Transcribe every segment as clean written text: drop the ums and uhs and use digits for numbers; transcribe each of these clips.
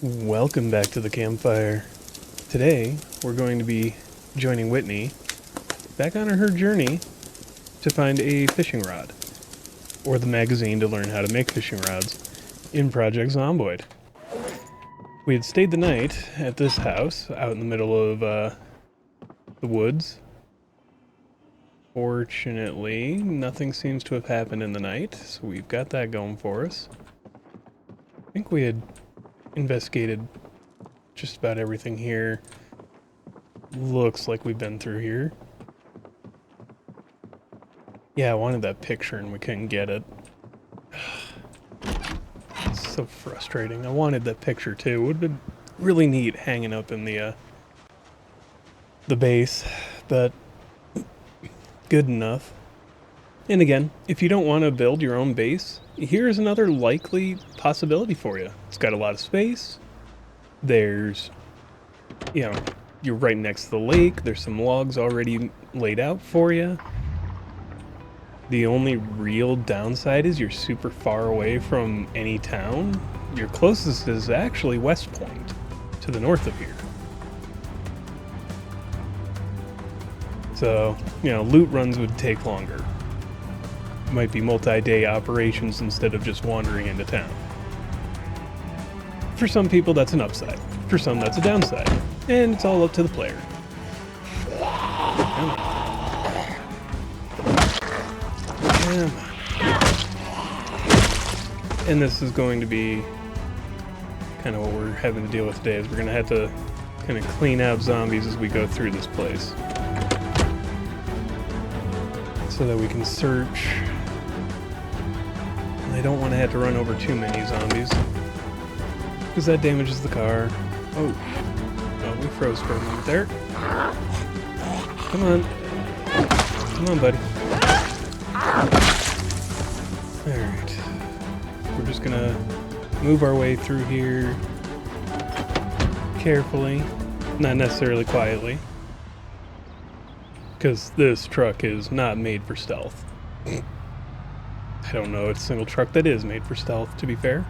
Welcome back to the campfire. Today, we're going to be joining Whitney back on her journey to find a fishing rod, or the magazine to learn how to make fishing rods in Project Zomboid. We had stayed the night at this house out in the middle of the woods. Fortunately, nothing seems to have happened in the night, so we've got that going for us. I think we had investigated just about everything here. Looks like we've been through here. Yeah, I wanted that picture and we couldn't get it. It's so frustrating. I wanted that picture too. It would have been really neat hanging up in the base, but good enough. And again, if you don't want to build your own base, here's another likely possibility for you. It's got a lot of space. There's, you're right next to the lake. There's some logs already laid out for you. The only real downside is you're super far away from any town. Your closest is actually West Point, to the north of here. So, loot runs would take longer. Might be multi-day operations instead of just wandering into town. For some people, that's an upside. For some, that's a downside. And it's all up to the player. And this is going to be kind of what we're having to deal with today, is we're going to have to kind of clean out zombies as we go through this place, so that we can search. I don't want to have to run over too many zombies, because that damages the car. Oh, we froze for a moment there. Come on, buddy. Alright. We're just gonna move our way through here carefully, not necessarily quietly, because this truck is not made for stealth. I don't know a single truck that is made for stealth, to be fair.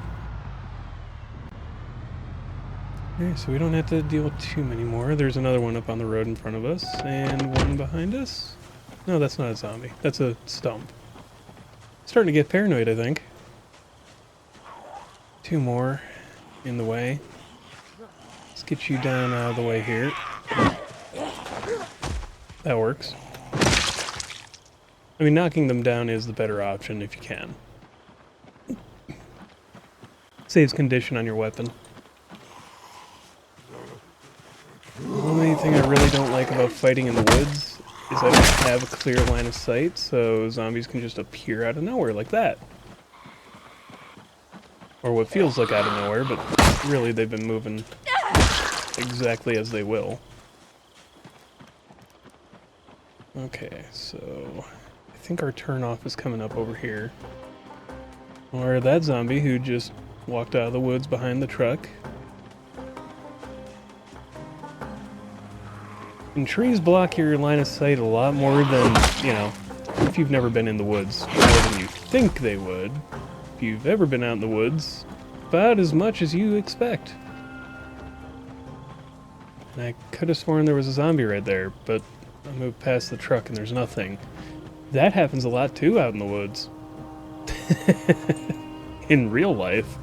Okay, so we don't have to deal with too many more. There's another one up on the road in front of us, and one behind us. No, that's not a zombie. That's a stump. Starting to get paranoid, I think. Two more in the way. Let's get you down out of the way here. That works. I mean, knocking them down is the better option if you can. Saves condition on your weapon. The only thing I really don't like about fighting in the woods is I don't have a clear line of sight, so zombies can just appear out of nowhere like that. Or what feels like out of nowhere, but really they've been moving exactly as they will. Okay, so I think our turnoff is coming up over here. Or that zombie who just walked out of the woods behind the truck. And trees block your line of sight a lot more than, if you've never been in the woods, more than you think they would. If you've ever been out in the woods, about as much as you expect. And I could have sworn there was a zombie right there, but I moved past the truck and there's nothing. That happens a lot too out in the woods. In real life.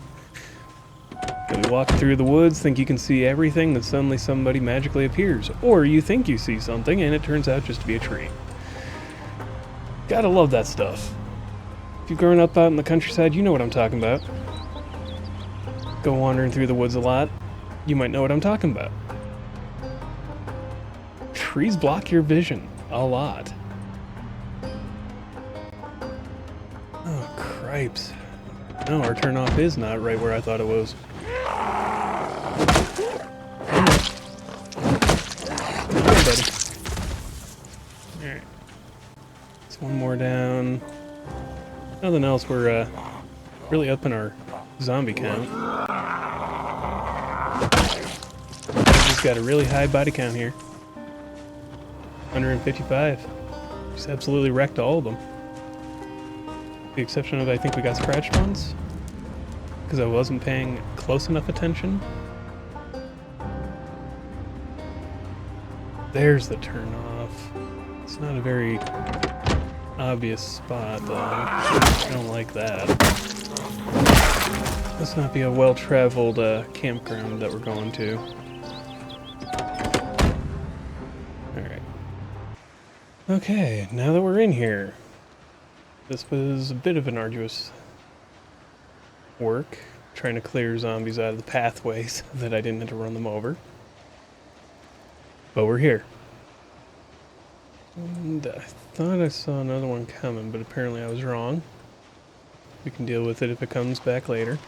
You walk through the woods, think you can see everything, then suddenly somebody magically appears. Or you think you see something and it turns out just to be a tree. Gotta love that stuff. If you've grown up out in the countryside, you know what I'm talking about. Go wandering through the woods a lot, you might know what I'm talking about. Trees block your vision a lot. Oh, cripes. No, our turnoff is not right where I thought it was. Hey, buddy. Alright. There's one more down. Nothing else, we're really upping our zombie count. Just got a really high body count here. 155. Just absolutely wrecked all of them. With the exception of, I think we got scratched ones, because I wasn't paying close enough attention. There's the turnoff. It's not a very obvious spot, though. I don't like that. Must not be a well-traveled campground that we're going to. Alright. Okay, now that we're in here. This was a bit of an arduous work, trying to clear zombies out of the pathway so that I didn't have to run them over. But we're here. And I thought I saw another one coming, but apparently I was wrong. We can deal with it if it comes back later.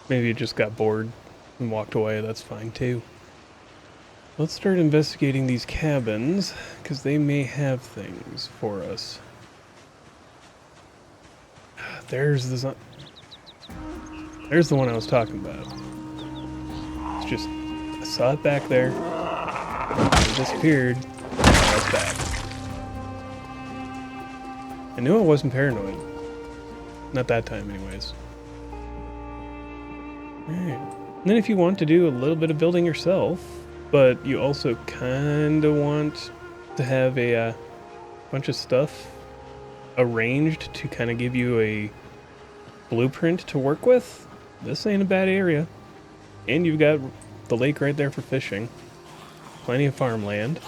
Maybe it just got bored and walked away, that's fine too. Let's start investigating these cabins, because they may have things for us. There's the one I was talking about. It's just, I saw it back there, it disappeared, now it's back. I knew I wasn't paranoid. Not that time anyways. Alright. And then if you want to do a little bit of building yourself, but you also kind of want to have a bunch of stuff arranged to kind of give you a blueprint to work with, this ain't a bad area. And you've got the lake right there for fishing. Plenty of farmland.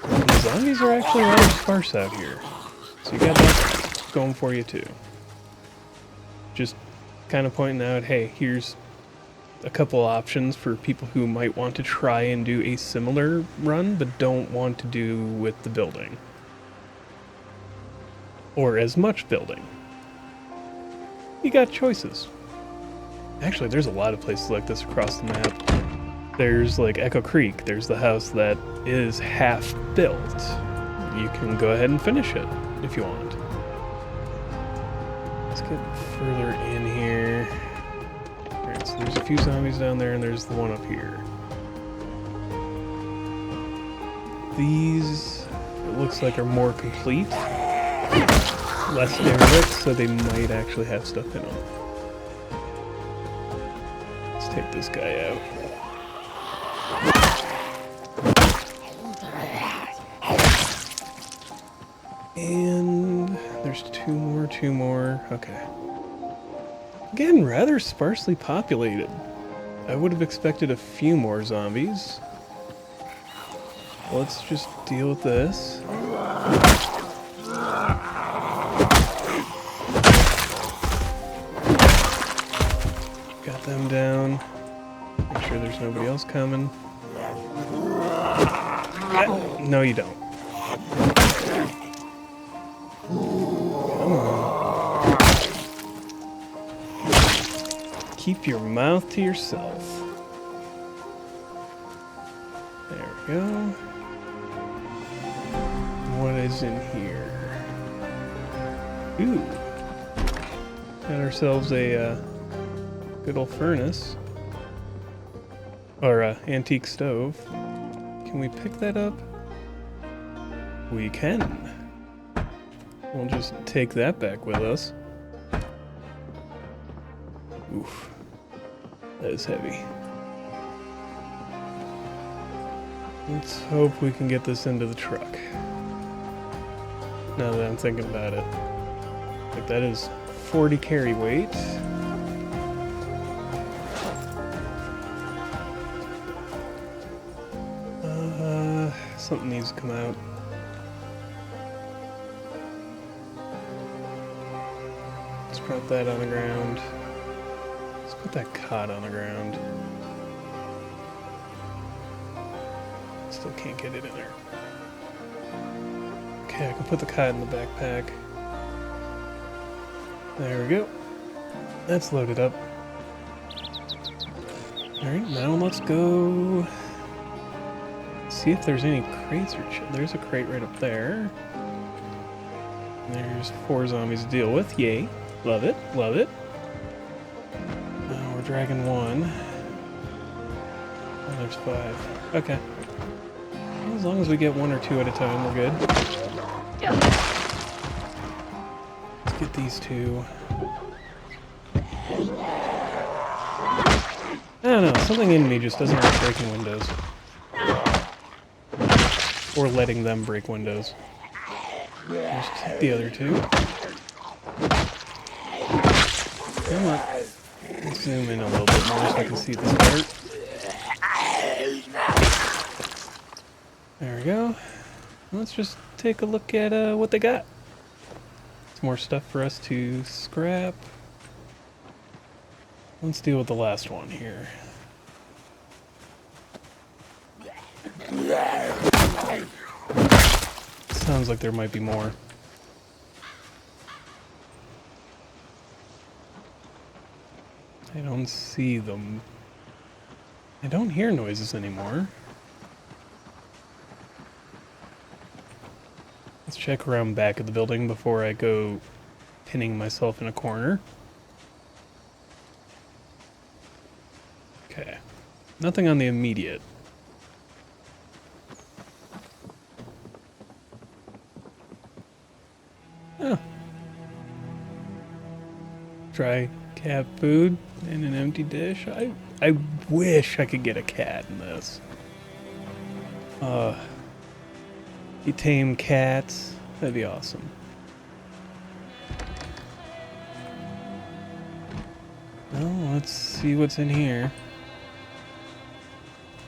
And the zombies are actually rather sparse out here. So you got that going for you too. Just kind of pointing out, hey, here's a couple options for people who might want to try and do a similar run, but don't want to do with the building. Or as much building. You got choices. Actually, there's a lot of places like this across the map. There's like Echo Creek, there's the house that is half built. You can go ahead and finish it if you want. Let's get further in here. Alright, so there's a few zombies down there and there's the one up here. These, it looks like, are more complete. Less derelict, so they might actually have stuff in them. Let's take this guy out. And there's two more. Okay. Again, rather sparsely populated. I would have expected a few more zombies. Let's just deal with this. Got them down. Make sure there's nobody else coming. No, you don't. Come on. Keep your mouth to yourself. There we go. What is in here? Ooh. Got ourselves a good old furnace. Or antique stove. Can we pick that up? We can. We'll just take that back with us. Oof. That is heavy. Let's hope we can get this into the truck. Now that I'm thinking about it. Like, that is 40 carry weight. Something needs to come out. Let's put that on the ground. Let's put that cot on the ground. Still can't get it in there. Okay, I can put the cot in the backpack. There we go. That's loaded up. Alright, now let's go see if there's any crates or there's a crate right up there. There's 4 zombies to deal with. Yay. Love it. Love it. We're dragging 1. Oh, there's 5. Okay. Well, as long as we get 1 or 2 at a time, we're good. Let's get these 2. I don't know, something in me just doesn't like breaking windows. Or letting them break windows. Just hit the other two. Come on. Let's zoom in a little bit more so I can see this better. There we go. Let's just take a look at what they got. Some more stuff for us to scrap. Let's deal with the last one here. Sounds like there might be more. I don't see them. I don't hear noises anymore. Let's check around back of the building before I go pinning myself in a corner. Okay. Nothing on the immediate. Oh. Dry cat food in an empty dish. I wish I could get a cat in this. You tame cats, that'd be awesome. Well, let's see what's in here.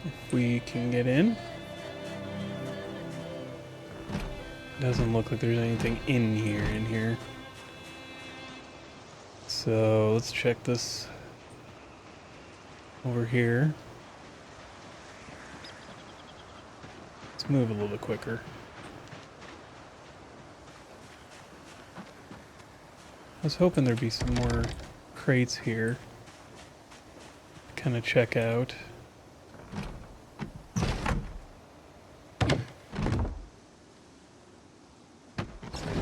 If we can get in. Doesn't look like there's anything in here. So let's check this over here. Let's move a little bit quicker. I was hoping there'd be some more crates here to kind of check out.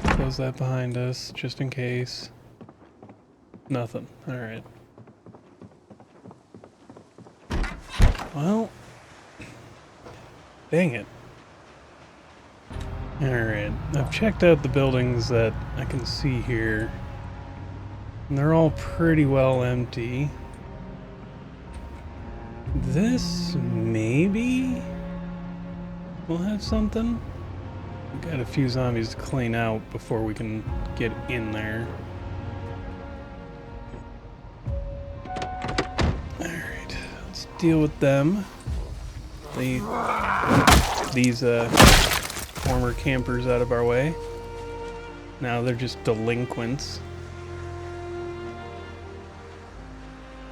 Close that behind us, just in case. Nothing. Alright. Well, dang it. Alright, I've checked out the buildings that I can see here. And they're all pretty well empty. This, maybe, we'll have something. We've got a few zombies to clean out before we can get in there. Alright, let's deal with them. These former campers out of our way. Now they're just delinquents.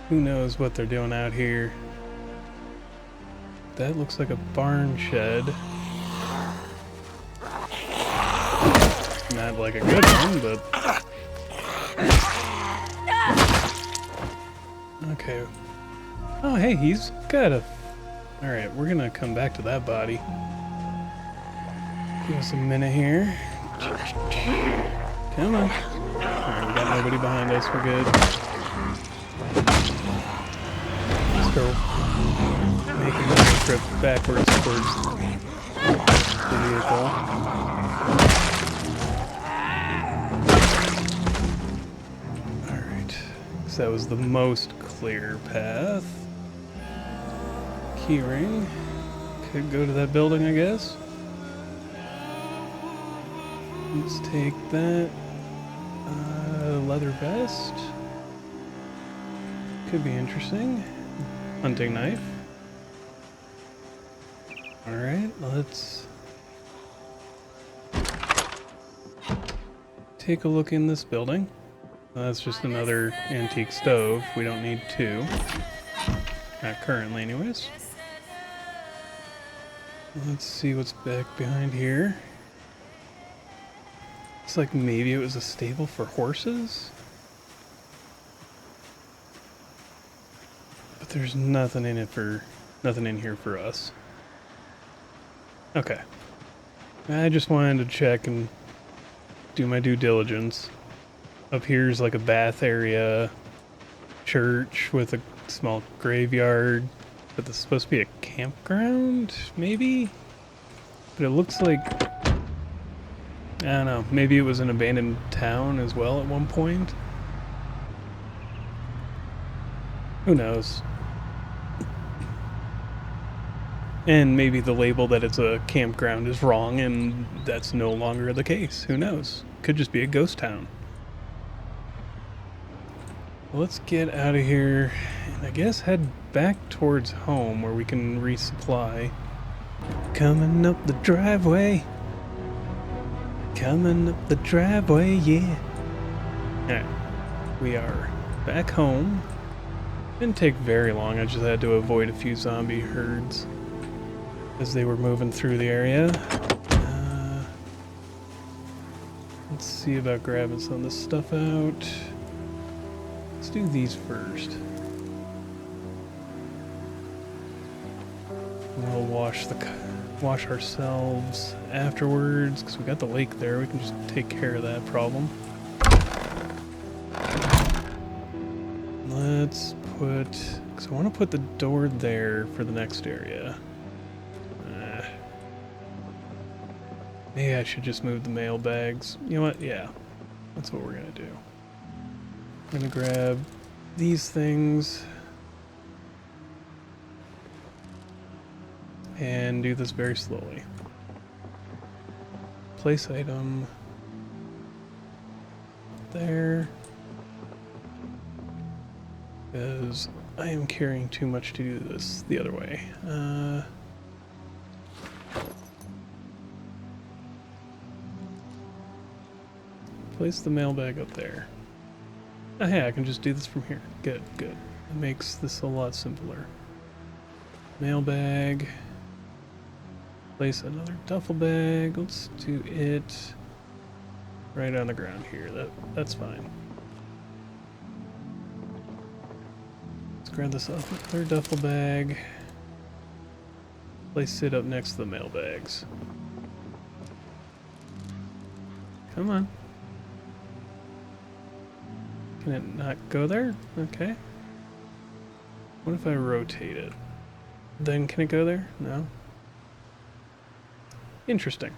Who knows what they're doing out here? That looks like a barn shed. Not like a good one, but... Okay. Oh, hey, he's got a... Alright, we're gonna come back to that body. Give us a minute here. Come on. Alright, we got nobody behind us, we're good. Let's go. Making the trip backwards towards the vehicle. Alright. So that was the most clear path. Keyring. Could go to that building, I guess. Let's take that. Leather vest. Could be interesting. Hunting knife. Alright, let's take a look in this building. That's just another antique stove. We don't need two. Not currently, anyways. Let's see what's back behind here. Looks like maybe it was a stable for horses. But there's nothing in here for us. Okay. I just wanted to check and do my due diligence. Up here's like a bath area, church with a small graveyard, but this is supposed to be a campground, maybe? But it looks like, I don't know, maybe it was an abandoned town as well at one point? Who knows? And maybe the label that it's a campground is wrong, and that's no longer the case. Who knows? Could just be a ghost town. Let's get out of here and I guess head back towards home where we can resupply. Coming up the driveway. Coming up the driveway, yeah. Alright, we are back home. Didn't take very long, I just had to avoid a few zombie herds as they were moving through the area. Let's see about grabbing some of this stuff out. Let's do these first. We'll wash ourselves afterwards because we got the lake there. We can just take care of that problem. Let's put, because I want to put the door there for the next area. Maybe I should just move the mail bags. You know what? Yeah, that's what we're gonna do. I'm gonna grab these things and do this very slowly. Place item there, because I am carrying too much to do this the other way. Place the mailbag up there. Oh, hey, I can just do this from here. Good, good. It makes this a lot simpler. Mailbag. Place another duffel bag. Let's do it right on the ground here. That's fine. Let's grab this other duffel bag. Place it up next to the mailbags. Come on. Can it not go there? Okay. What if I rotate it? Then can it go there? No. Interesting.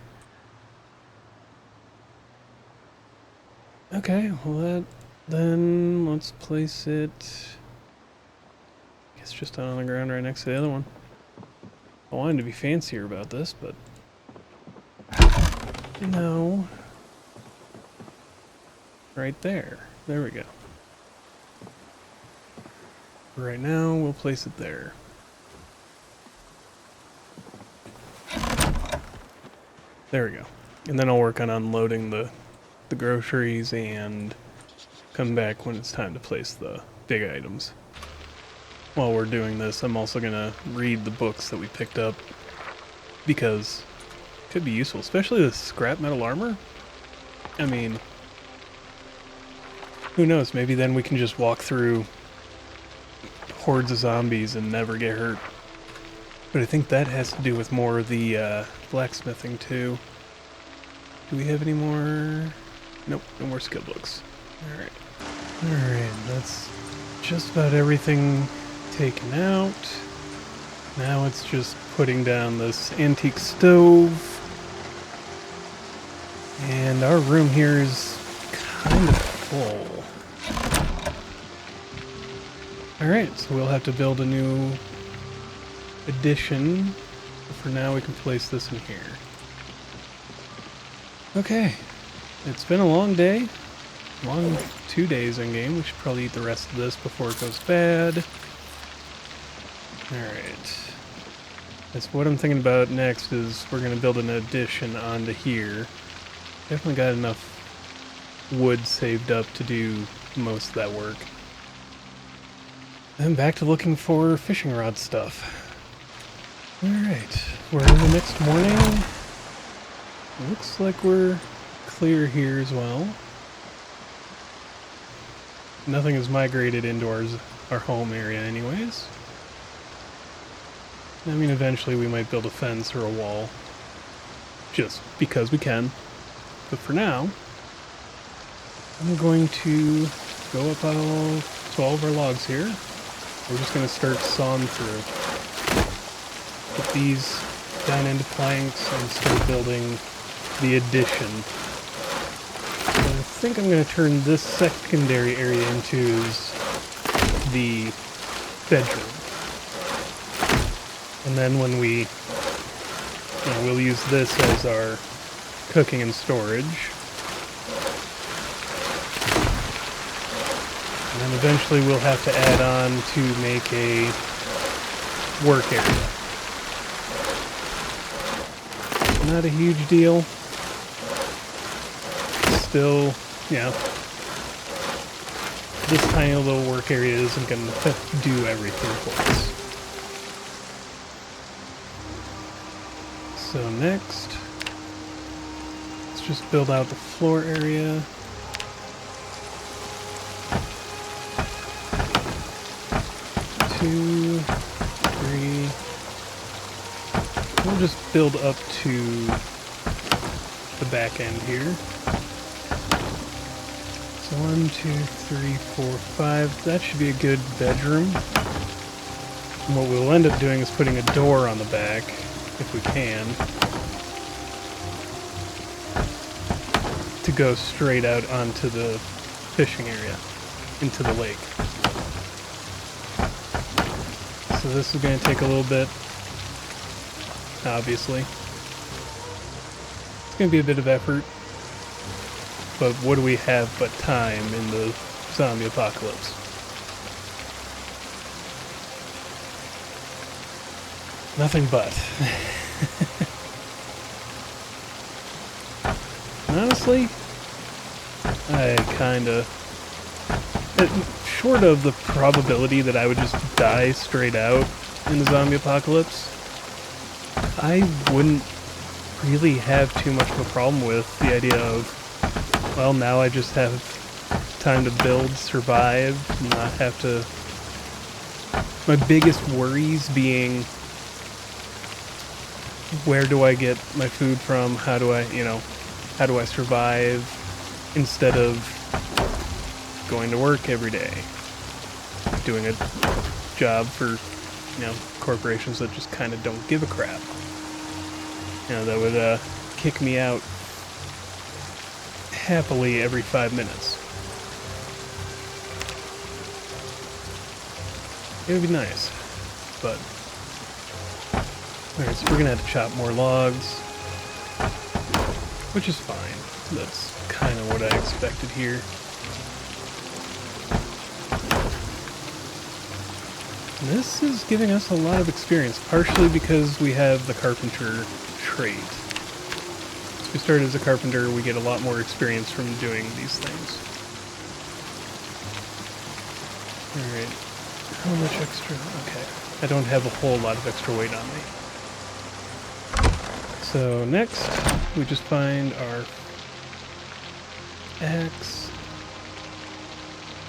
Okay, well then let's place it, I guess just on the ground right next to the other one. I wanted to be fancier about this, but no. Right there. There we go. Right now, we'll place it there. There we go. And then I'll work on unloading the groceries and come back when it's time to place the big items. While we're doing this, I'm also going to read the books that we picked up because it could be useful, especially the scrap metal armor. I mean, who knows, maybe then we can just walk through hordes of zombies and never get hurt. But I think that has to do with more of the blacksmithing too. Do we have any more? Nope, no more skill books. Alright. Alright, that's just about everything taken out. Now it's just putting down this antique stove. And our room here is kind of full. Alright, so we'll have to build a new addition. For now we can place this in here. Okay, it's been a long day. Long 2 days in game. We should probably eat the rest of this before it goes bad. Alright. That's what I'm thinking about next is we're going to build an addition onto here. Definitely got enough wood saved up to do most of that work. Then back to looking for fishing rod stuff. Alright, we're in the next morning. Looks like we're clear here as well. Nothing has migrated into our home area anyways. I mean, eventually we might build a fence or a wall. Just because we can. But for now, I'm going to go up all 12 our logs here. We're just going to start sawing through. Put these down into planks and start building the addition. And I think I'm going to turn this secondary area into the bedroom. And then when we'll use this as our cooking and storage. And then eventually we'll have to add on to make a work area. Not a huge deal. Still, this tiny little work area isn't going to do everything for us. So next, let's just build out the floor area. Two, three. We'll just build up to the back end here. So 1, 2, 3, 4, 5. That should be a good bedroom. And what we'll end up doing is putting a door on the back, if we can, to go straight out onto the fishing area, into the lake. So this is going to take a little bit, obviously. It's going to be a bit of effort, but what do we have but time in the zombie apocalypse? Nothing but. Honestly, I kinda... Short of the probability that I would just die straight out in the zombie apocalypse, I wouldn't really have too much of a problem with the idea of, well, now I just have time to build, survive, not have to... My biggest worries being, where do I get my food from? How do I survive instead of going to work every day, doing a job for, corporations that just kind of don't give a crap. That would kick me out happily every 5 minutes. It would be nice, but... Alright, so we're gonna have to chop more logs, which is fine. That's kind of what I expected here. And this is giving us a lot of experience, partially because we have the carpenter trait. As we start as a carpenter, we get a lot more experience from doing these things. Alright, how much extra? Okay, I don't have a whole lot of extra weight on me. So next, we just find our axe,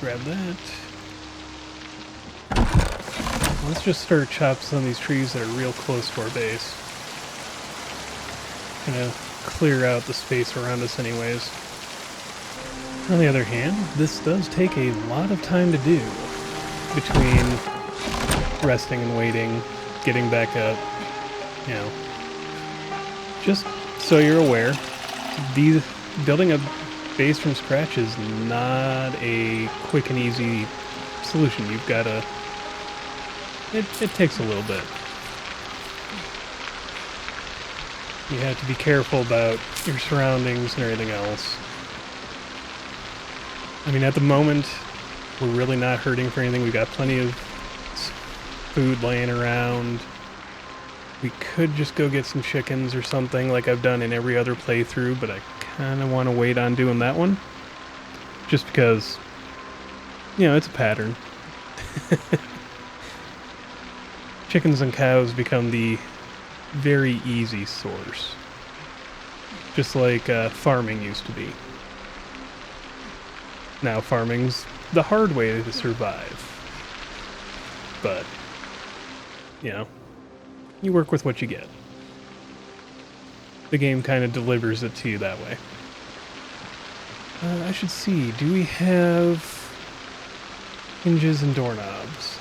grab that. Let's just start chopping some of these trees that are real close to our base. Gonna clear out the space around us anyways. On the other hand, this does take a lot of time to do, between resting and waiting, getting back up, Just so you're aware, building a base from scratch is not a quick and easy solution. You've got to... It takes a little bit. You have to be careful about your surroundings and everything else. I mean, at the moment, we're really not hurting for anything. We've got plenty of food laying around. We could just go get some chickens or something like I've done in every other playthrough, but I kind of want to wait on doing that one. Just because, it's a pattern. Chickens and cows become the very easy source. Just like farming used to be. Now farming's the hard way to survive. But, you work with what you get. The game kind of delivers it to you that way. I should see, do we have hinges and doorknobs?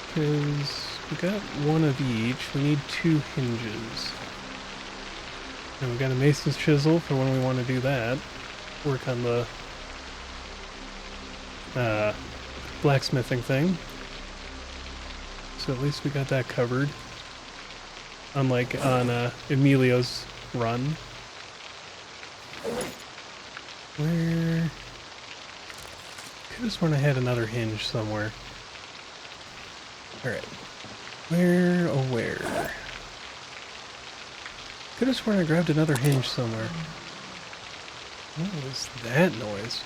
Because we got one of each. We need 2 hinges. And we got a mason's chisel for when we want to do that. Work on the blacksmithing thing. so at least we got that covered. Unlike on Emilio's run. Where... Could have sworn I had another hinge somewhere. Alright. Where, oh where? Could have sworn I grabbed another hinge somewhere. What was that noise?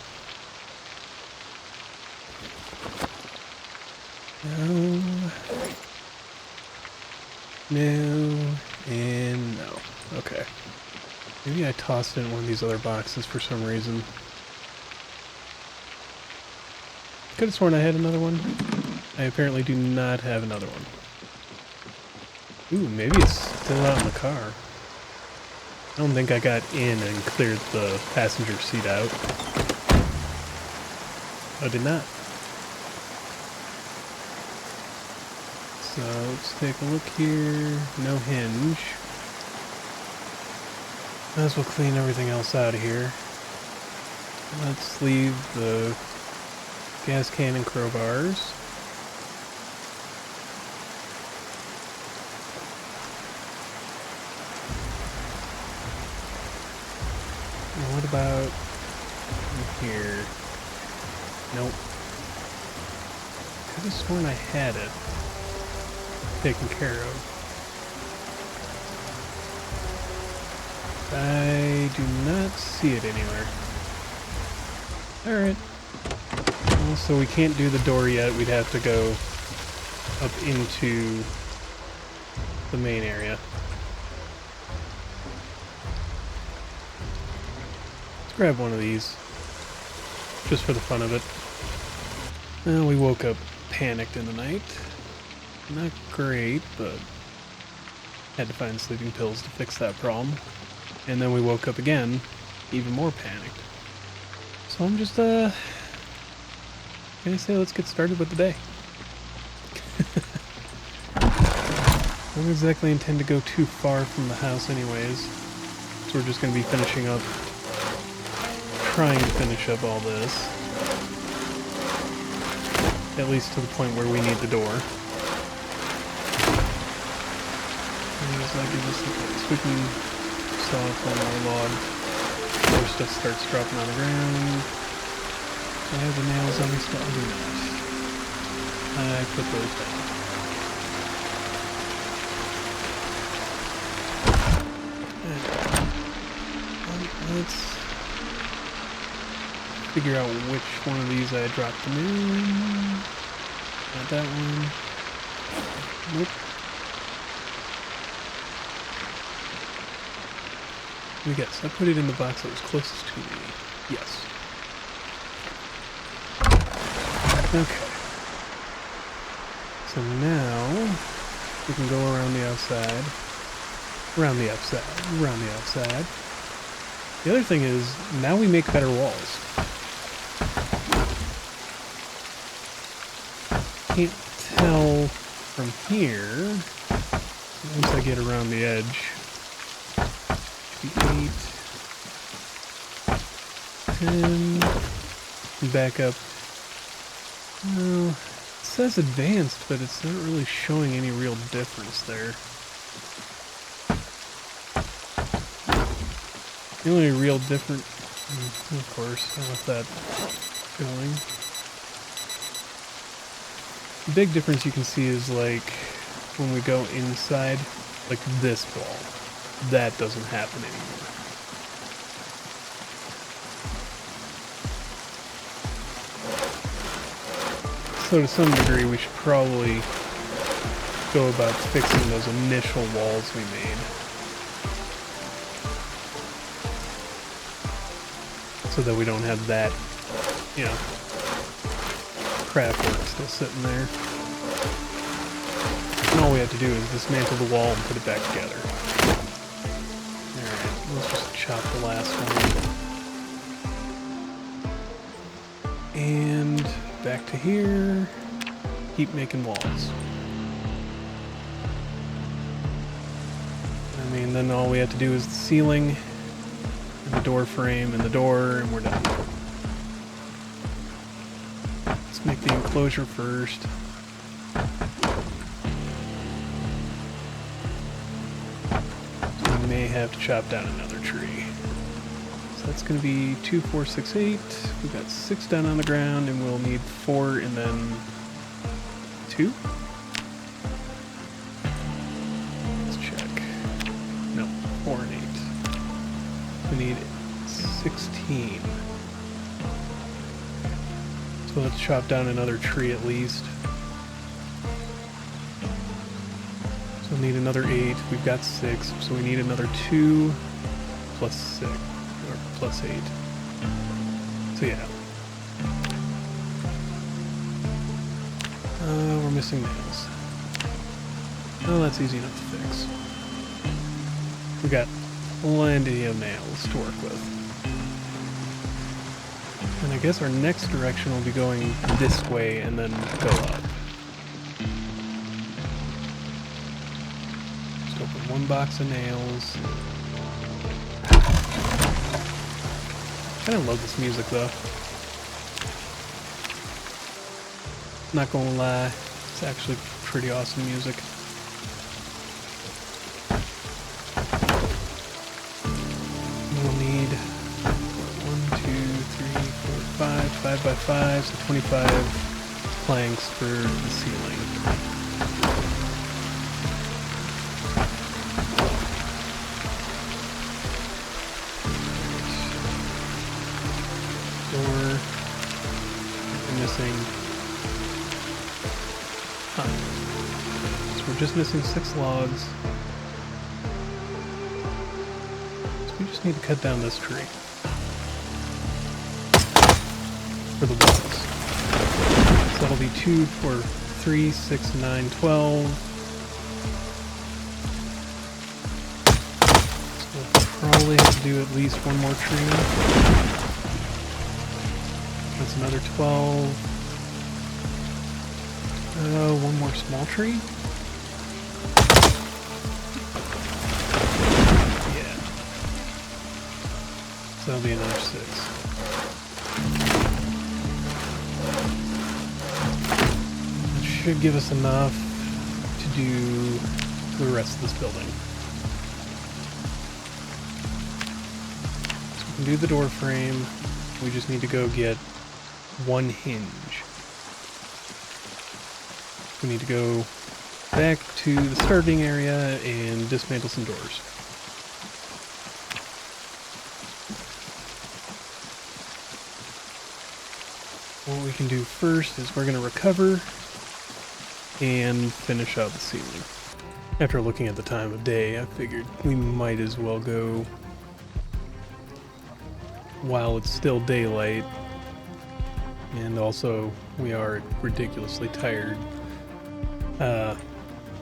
No. No. And no. Okay. Maybe I tossed it in one of these other boxes for some reason. Could have sworn I had another one. I apparently do not have another one. Ooh, maybe it's still out in the car. I don't think I got in and cleared the passenger seat out. I did not. So let's take a look here. No hinge. Might as well clean everything else out of here. Let's leave the gas can and crowbars. And what about here? Nope. Could have sworn I had it taken care of. I do not see it anywhere. Alright. Well, so we can't do the door yet. We'd have to go up into the main area. Let's grab one of these. Just for the fun of it. Well, we woke up panicked in the night. Not great, but had to find sleeping pills to fix that problem. And then we woke up again, even more panicked. So I'm just, gonna say let's get started with the day. I don't exactly intend to go too far from the house anyways. So we're just gonna be finishing up, trying to finish up all this. At least to the point where we need the door. That gives us the place. We can saw up one more log before stuff starts dropping on the ground. Do I have the nails on me still? I do not. I put those down. Let's figure out which one of these I dropped them in. Not that one. Nope. Let me guess, I put it in the box that was closest to me. Yes. Okay. So now, we can go around the outside. Around the outside. Around the outside. The other thing is, now we make better walls. Can't tell from here. Once I get around the edge. 8, 10, back up. Well, it says advanced, but it's not really showing any real difference there. The only real difference, of course, I left that going. The big difference you can see is like when we go inside, like this wall. That doesn't happen anymore. So to some degree, we should probably go about fixing those initial walls we made. So that we don't have that, you know, crap work still sitting there. And all we have to do is dismantle the wall and put it back together. Let's just chop the last one. And back to here. Keep making walls. I mean, then all we have to do is the ceiling, and the door frame, and the door, and we're done. Let's make the enclosure first. may have to chop down another tree. So that's going to be 2, 4, 6, 8. We've got 6 down on the ground, and we'll need 4 and then 2. Let's check. No, 4 and 8. We need 16. So let's chop down another tree at least. So we'll need another 8. We've got 6, so we need another 2 plus 6, or plus 8. So yeah. We're missing nails. Oh, that's easy enough to fix. We got plenty of nails to work with. And I guess our next direction will be going this way and then go up. Just open 1 box of nails. I kind of love this music though. Not gonna lie, it's actually pretty awesome music. We'll need 1, 2, 3, 4, 5 by 5, so 25 planks for the ceiling. Door. We're missing. So we're just missing 6 logs. So we just need to cut down this tree. For the walls. So that'll be 2, 4, 3, 6, 9, 12. So we'll probably have to do at least 1 more tree. That's another 12. 1 more small tree? Yeah. So that'll be another 6. That should give us enough to do the rest of this building. So we can do the door frame. We just need to go get 1 hinge. We need to go back to the starting area and dismantle some doors. What we can do first is we're going to recover and finish out the ceiling. After looking at the time of day, I figured we might as well go while it's still daylight, and also we are ridiculously tired.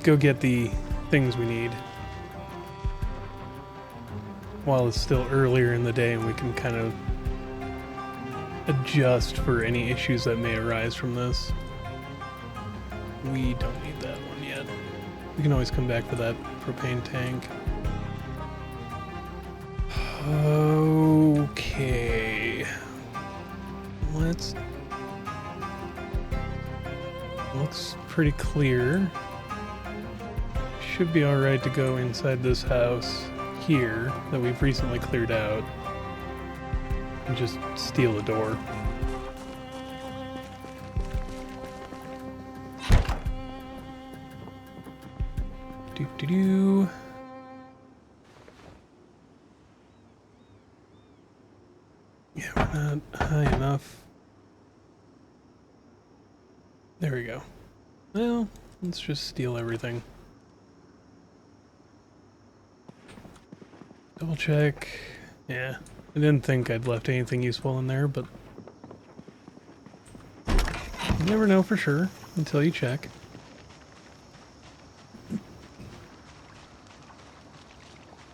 Go get the things we need while it's still earlier in the day, and we can kind of adjust for any issues that may arise from this. We don't need that one yet. We can always come back for that propane tank. Okay. Looks pretty clear. Should be alright to go inside this house here that we've recently cleared out and just steal a door. Doo-doo-doo. Yeah, we're not high enough. There we go. Well, let's just steal everything. Double check. Yeah, I didn't think I'd left anything useful in there, but you never know for sure until you check.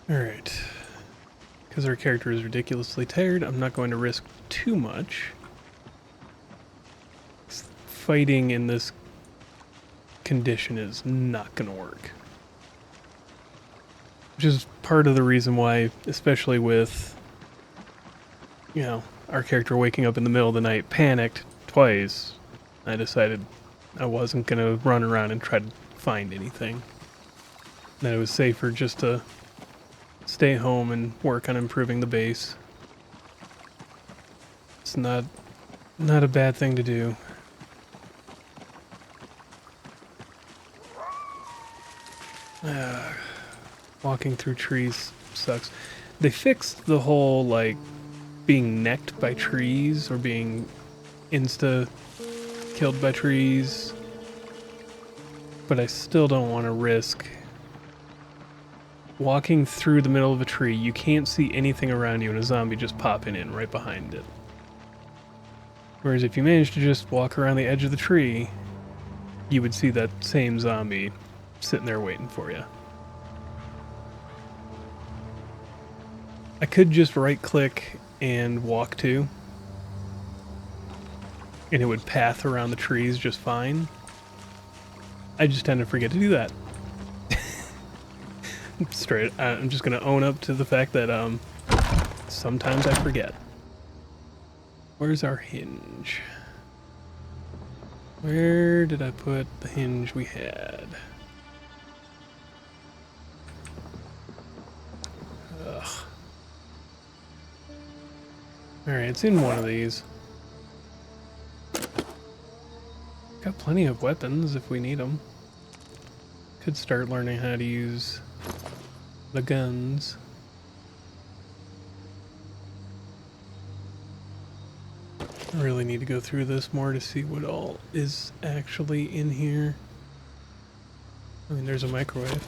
Alright. Because our character is ridiculously tired, I'm not going to risk too much. Fighting in this condition is not going to work. Which is part of the reason why, especially with, our character waking up in the middle of the night, panicked twice, I decided I wasn't going to run around and try to find anything. That it was safer just to stay home and work on improving the base. It's not a bad thing to do. Walking through trees sucks. They fixed the whole, like, being necked by trees or being insta-killed by trees. But I still don't want to risk walking through the middle of a tree. You can't see anything around you and a zombie just popping in right behind it. Whereas if you manage to just walk around the edge of the tree, you would see that same zombie sitting there waiting for you. I could just right-click and walk to, and it would path around the trees just fine. I just tend to forget to do that. Straight, I'm just gonna own up to the fact that sometimes I forget. Where's our hinge? Where did I put the hinge we had? Ugh. Alright, it's in one of these. Got plenty of weapons if we need them. Could start learning how to use the guns. I really need to go through this more to see what all is actually in here. I mean, there's a microwave.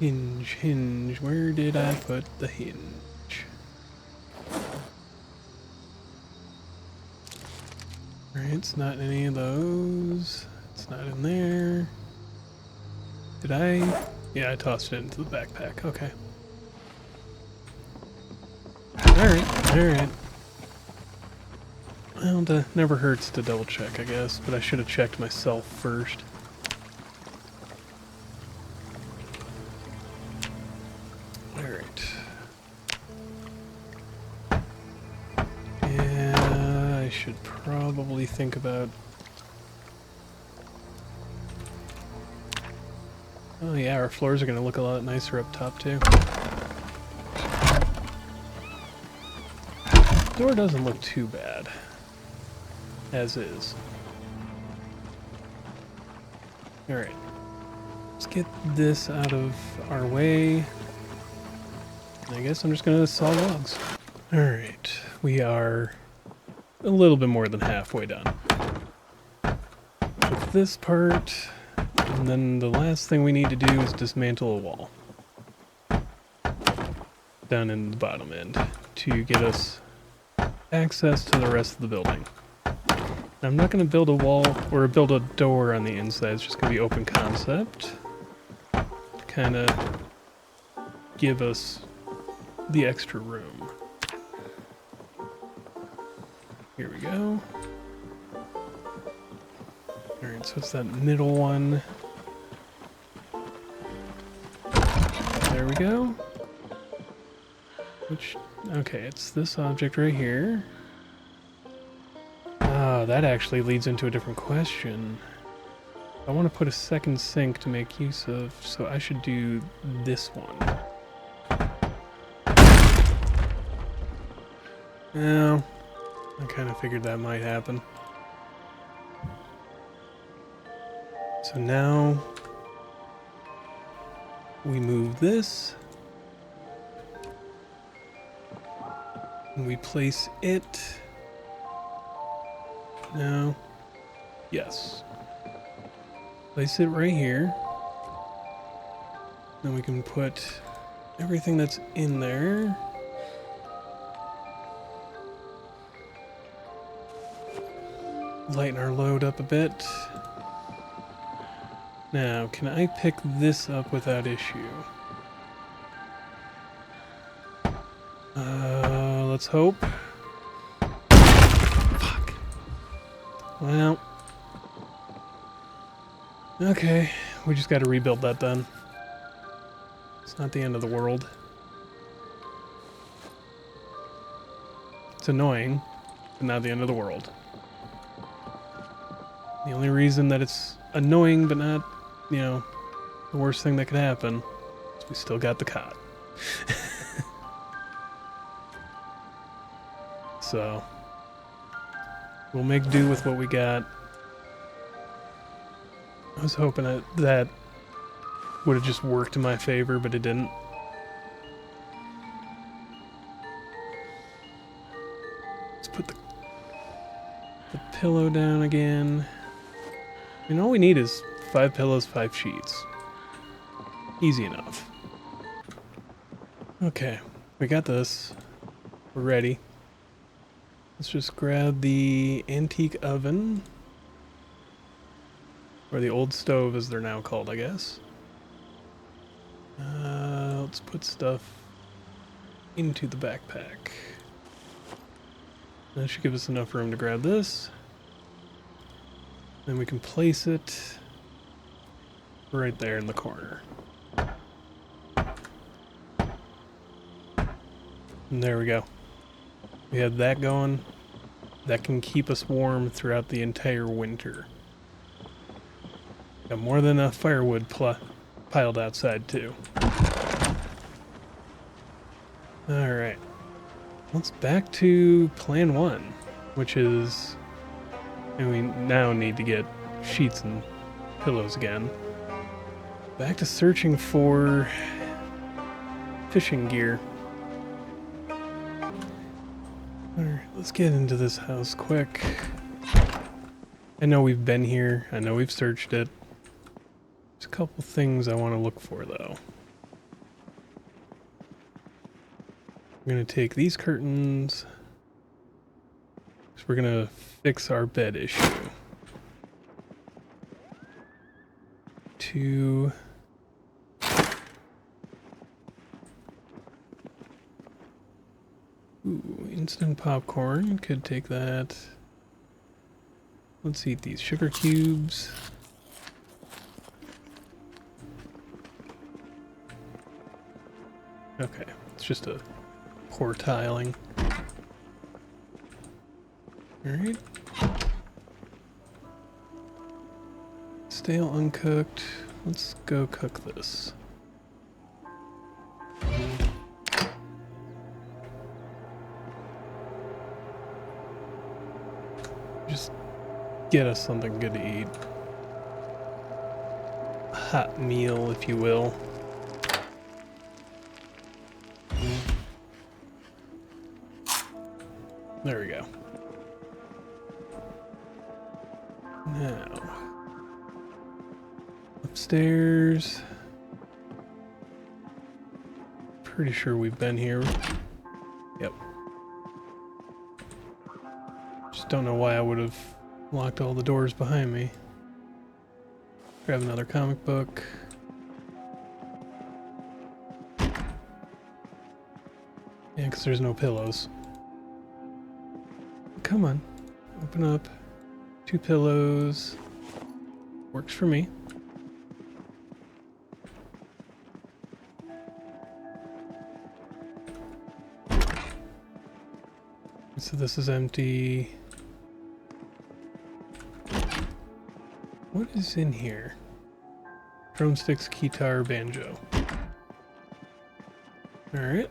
Hinge. Where did I put the hinge? Alright, it's not in any of those. It's not in there. Did I? Yeah, I tossed it into the backpack. Okay. Alright. Well, that never hurts to double check, I guess, but I should have checked myself first. Alright. Yeah, I should probably think about... Oh yeah, our floors are going to look a lot nicer up top too. The door doesn't look too bad. As is. Alright. Let's get this out of our way. I guess I'm just gonna saw logs. Alright. We are a little bit more than halfway done with this part. And then the last thing we need to do is dismantle a wall down in the bottom end to get us access to the rest of the building. I'm not going to build a wall or build a door on the inside. It's just going to be open concept to kind of give us the extra room. Here we go. Alright, so it's that middle one. There we go. Okay, it's this object right here. Ah, that actually leads into a different question. I want to put a second sink to make use of, so I should do this one. No, I kind of figured that might happen. So now we move this and we place it. No. Yes. Place it right here. Then we can put everything that's in there. Lighten our load up a bit. Now, can I pick this up without issue? Let's hope. Fuck. Well. Okay, we just gotta rebuild that then. It's not the end of the world. It's annoying, but not the end of the world. The only reason that it's annoying, but not, you know, the worst thing that could happen, So we still got the cot. So we'll make do with what we got. I was hoping that would have just worked in my favor, but it didn't. Let's put the pillow down again. And all we need is 5 pillows, 5 sheets. Easy enough. Okay, we got this. We're ready. Let's just grab the antique oven. Or the old stove as they're now called, I guess. Let's put stuff into the backpack. That should give us enough room to grab this. Then we can place it right there in the corner. And there we go. We have that going. That can keep us warm throughout the entire winter. Got more than enough firewood piled outside too. Alright. Let's back to plan 1, which is... And we now need to get sheets and pillows again. Back to searching for fishing gear. Alright, let's get into this house quick. I know we've been here. I know we've searched it. There's a couple things I want to look for, though. I'm going to take these curtains. So we're going to fix our bed issue. 2. Ooh, instant popcorn. Could take that. Let's eat these sugar cubes. Okay, it's just a poor tiling. Alright. Stale uncooked. Let's go cook this. Just get us something good to eat. A hot meal, if you will. There we go. Now, upstairs. Pretty sure we've been here. Yep. Just don't know why I would have locked all the doors behind me. Grab another comic book. Yeah, because there's no pillows. Come on, open up. 2 pillows. Works for me. So this is empty. What is in here? Drumsticks, guitar, banjo. Alright.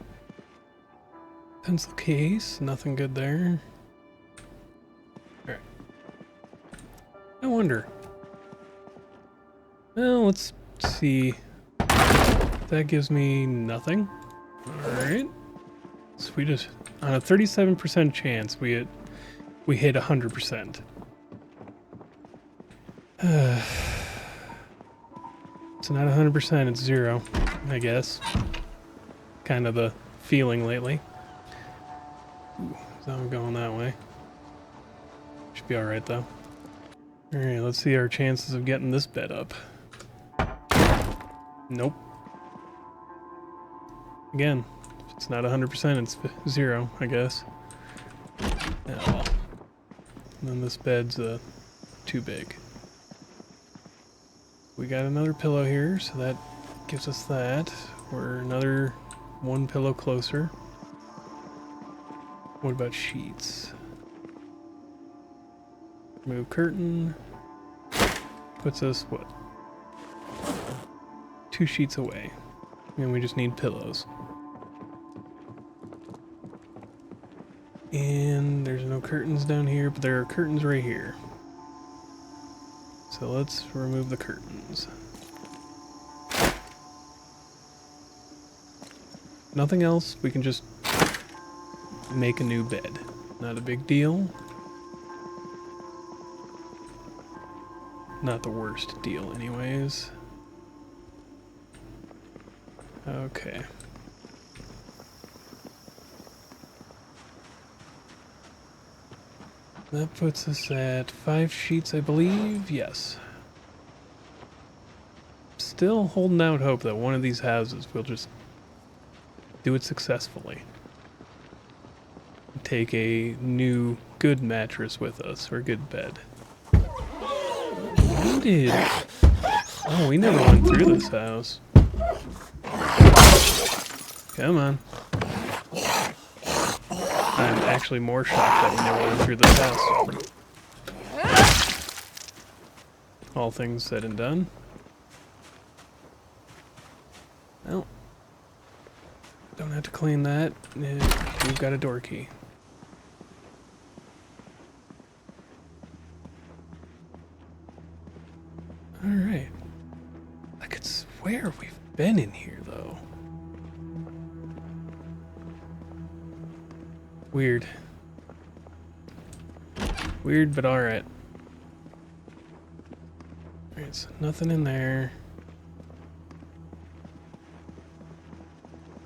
Pencil case, nothing good there. Alright. I wonder. Well, let's see. That gives me nothing. Alright. So we just, on a 37% chance, we hit 100%. It's not 100%, it's 0, I guess. Kind of the feeling lately. Ooh, so I'm going that way. Should be alright though. Alright, let's see our chances of getting this bed up. Nope. Again, if it's not 100%, it's 0, I guess. Oh well. And then this bed's too big. We got another pillow here, so that gives us that. We're another 1 pillow closer. What about sheets? Move curtain. Puts us, what? 2 sheets away. And we just need pillows. And there's no curtains down here, but there are curtains right here. So let's remove the curtains. Nothing else, we can just make a new bed. Not a big deal. Not the worst deal anyways. Okay. That puts us at 5 sheets, I believe. Yes. Still holding out hope that one of these houses will just do it successfully. Take a new good mattress with us, or good bed. Oh, we never went through this house. Come on. I'm actually more shocked that we never went through this house. All things said and done. Well, don't have to clean that. We've got a door key. Alright. I could swear we've been in here, though. Weird. Weird, but alright. Alright, so nothing in there.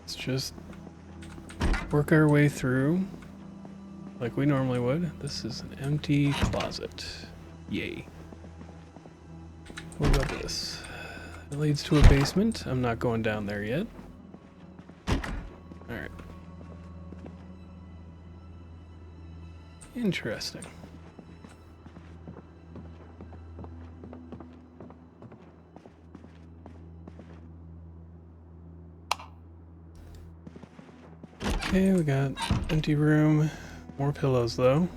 Let's just work our way through like we normally would. This is an empty closet. Yay. What about this? It leads to a basement. I'm not going down there yet. Alright. Interesting. Okay, we got empty room. More pillows, though.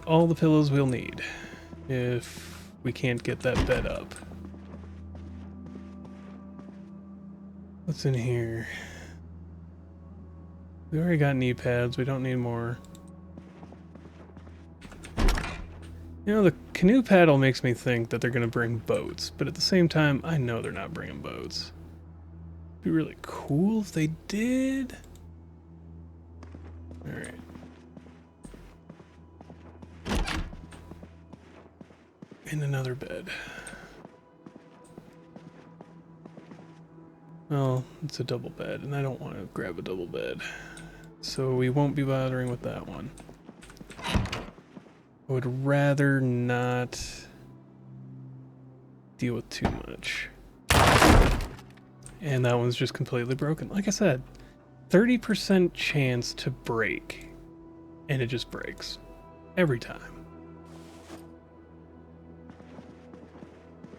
All the pillows we'll need if we can't get that bed up. What's in here? We already got knee pads, we don't need more. You know, the canoe paddle makes me think that they're gonna bring boats, but at the same time, I know they're not bringing boats. It'd be really cool if they did. Alright. And another bed. Well, it's a double bed, and I don't want to grab a double bed. So we won't be bothering with that one. I would rather not deal with too much. And that one's just completely broken. Like I said, 30% chance to break. And it just breaks. Every time.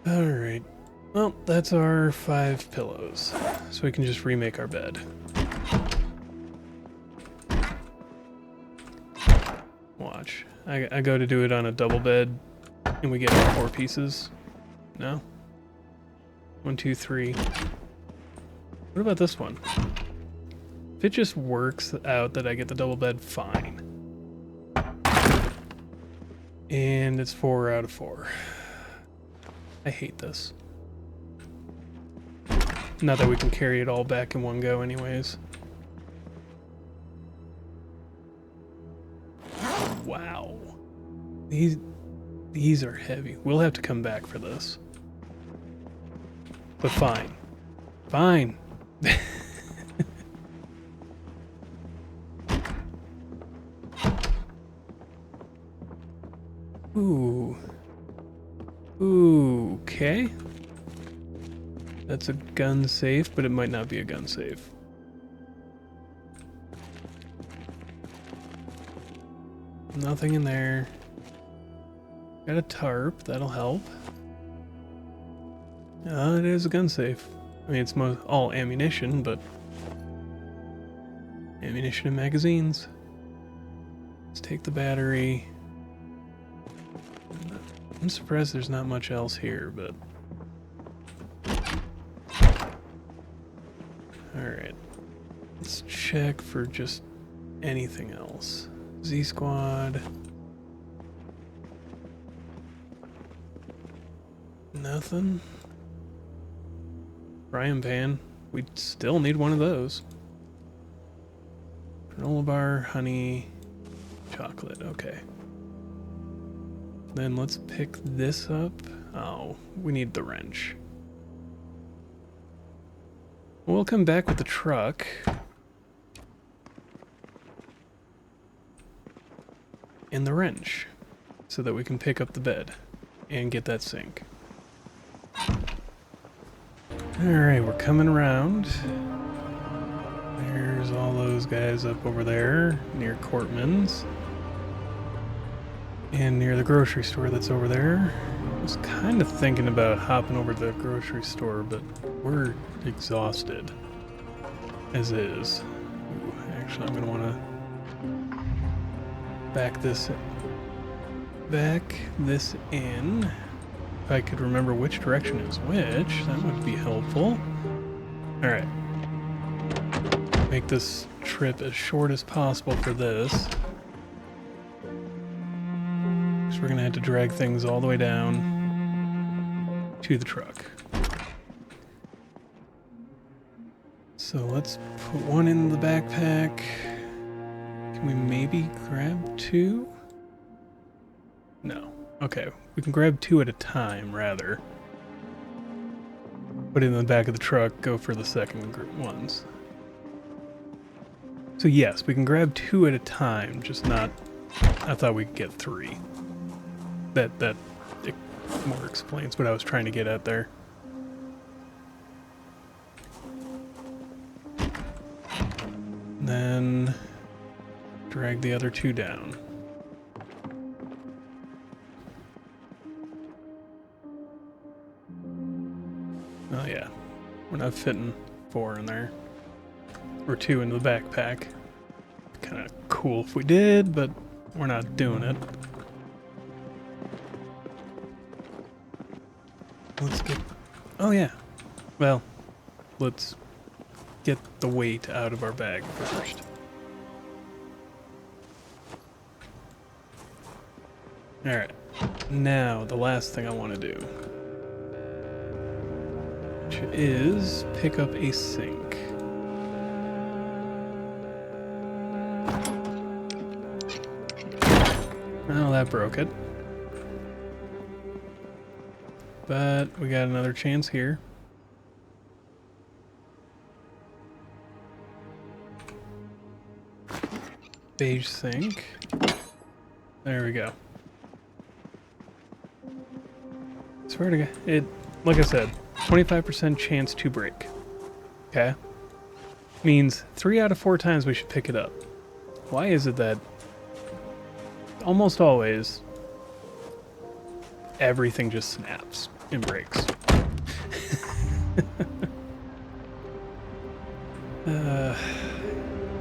Alright. Well, that's our 5 pillows. So we can just remake our bed. Watch. I go to do it on a double bed, and we get 4 pieces. No? 1, 2, 3. What about this one? If it just works out that I get the double bed, fine. And it's 4 out of 4. I hate this. Not that we can carry it all back in one go anyways. Wow. These are heavy. We'll have to come back for this. But fine. Fine. Ooh. Ooh, okay. That's a gun safe, but it might not be a gun safe. Nothing in there. Got a tarp, that'll help. It is a gun safe. I mean, it's all ammunition, but ammunition and magazines. Let's take the battery. I'm surprised there's not much else here, but... Alright. Let's check for just anything else. Z-Squad. Nothing. Frying pan. We still need one of those. Granola bar, honey, chocolate. Okay. Then let's pick this up. Oh, we need the wrench. We'll come back with the truck. And the wrench. So that we can pick up the bed. And get that sink. Alright, we're coming around. There's all those guys up over there, near Cortman's. And near the grocery store that's over there. I was kind of thinking about hopping over to the grocery store, but we're exhausted. As is. Ooh, actually, I'm going to want to back this in. If I could remember which direction is which, that would be helpful. Alright. Make this trip as short as possible for this. So we're gonna have to drag things all the way down to the truck. So let's put one in the backpack. Can we maybe grab two? No. Okay, we can grab two at a time, rather. Put it in the back of the truck, go for the second ones. So yes, we can grab two at a time, just not... I thought we could get three. That more explains what I was trying to get at there. Then... drag the other two down. Oh yeah, we're not fitting four in there. Or two in the backpack. Kind of cool if we did, but we're not doing it. Let's get... oh yeah. Well, let's get the weight out of our bag first. Alright, now the last thing I want to do. Which is pick up a sink. Well, that broke it. But we got another chance here. Beige sink. There we go. Swear to God, it, like I said, 25% chance to break. Okay? Means 3 out of 4 times we should pick it up. Why is it that almost always everything just snaps and breaks?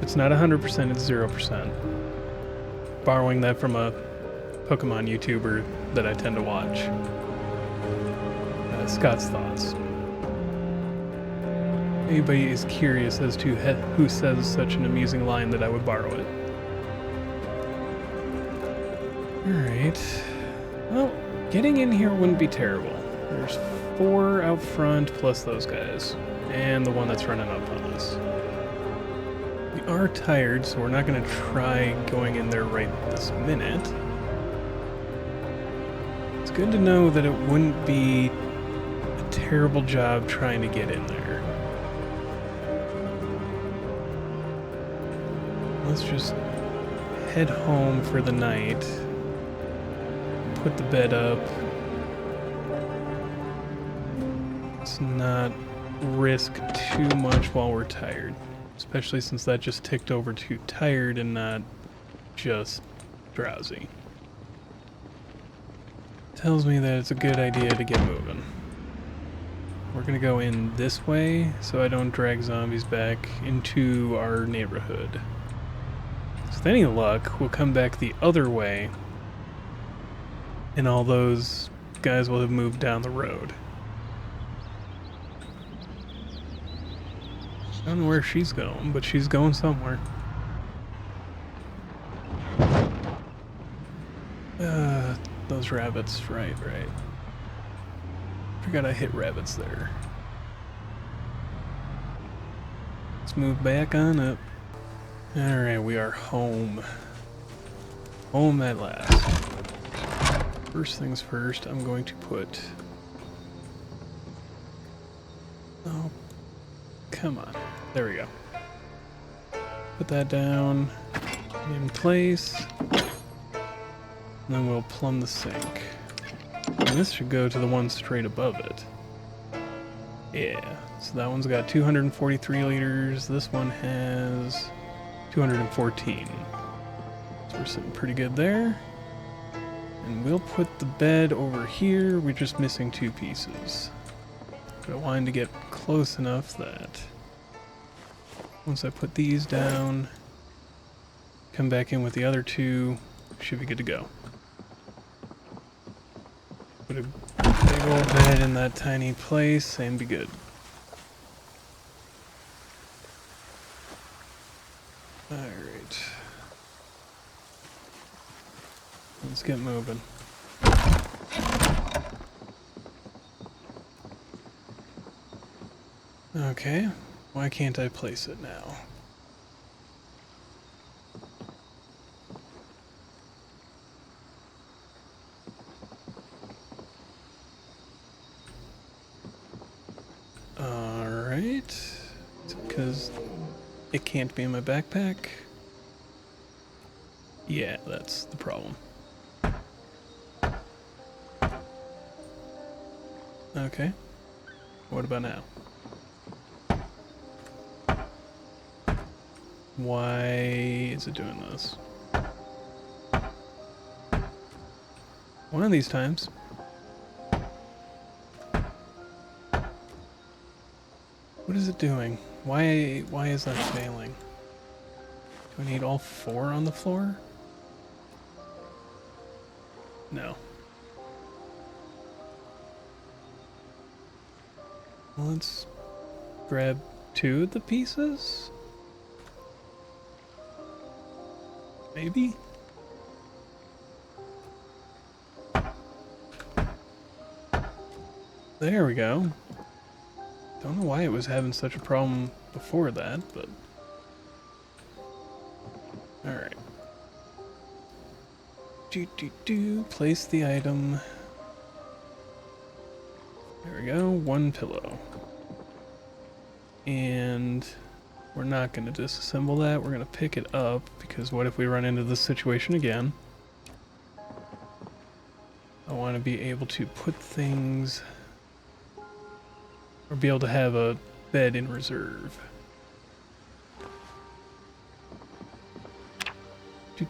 It's not 100%, it's 0%. Borrowing that from a Pokemon YouTuber that I tend to watch. Scott's thoughts. Anybody is curious as to who says such an amusing line that I would borrow it. Alright. Well, getting in here wouldn't be terrible. There's 4 out front plus those guys. And the one that's running up on us. We are tired, so we're not going to try going in there right this minute. It's good to know that it wouldn't be a terrible job trying to get in there. Let's just head home for the night. Put the bed up. Let's not risk too much while we're tired. Especially since that just ticked over to tired and not just drowsy. Tells me that it's a good idea to get moving. We're gonna go in this way so I don't drag zombies back into our neighborhood. So with any luck, we'll come back the other way And all those guys will have moved down the road. I don't know where she's going, but she's going somewhere. Those rabbits, right. Forgot I hit rabbits there. Let's move back on up. Alright, we are home. Home at last. First things first, I'm going to put... Oh, come on. There we go. Put that down in place. And then we'll plumb the sink. And this should go to the one straight above it. Yeah, so that one's got 243 liters. This one has 214. So we're sitting pretty good there. And we'll put the bed over here. We're just missing 2 pieces. But I wanted to get close enough that once I put these down, come back in with the other 2, should be good to go. Put a big old bed in that tiny place and be good. Alright. Let's get moving. Okay, why can't I place it now? Alright, because it can't be in my backpack. Yeah, that's the problem. Okay, what about now? Why is it doing this? One of these times. What is it doing? Why is that failing? Do I need all 4 on the floor? No. Let's grab 2 of the pieces? Maybe? There we go. Don't know why it was having such a problem before that, but... Alright. Place the item. There we go, 1 pillow. And we're not going to disassemble that, we're going to pick it up, because what if we run into this situation again? I want to be able to put things... or be able to have a bed in reserve. Do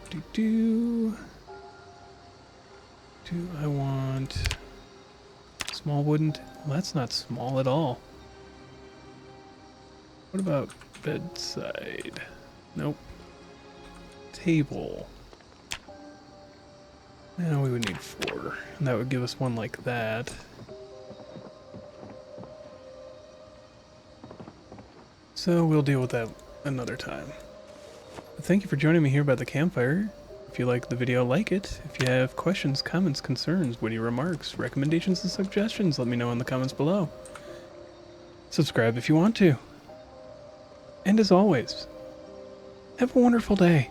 I want small wooden... well, that's not small at all. What about bedside? Nope. Table. Now we would need 4. And that would give us one like that. So we'll deal with that another time. Thank you for joining me here by the campfire. If you like the video, like it. If you have questions, comments, concerns, witty remarks, recommendations, and suggestions, let me know in the comments below. Subscribe if you want to. And as always, have a wonderful day.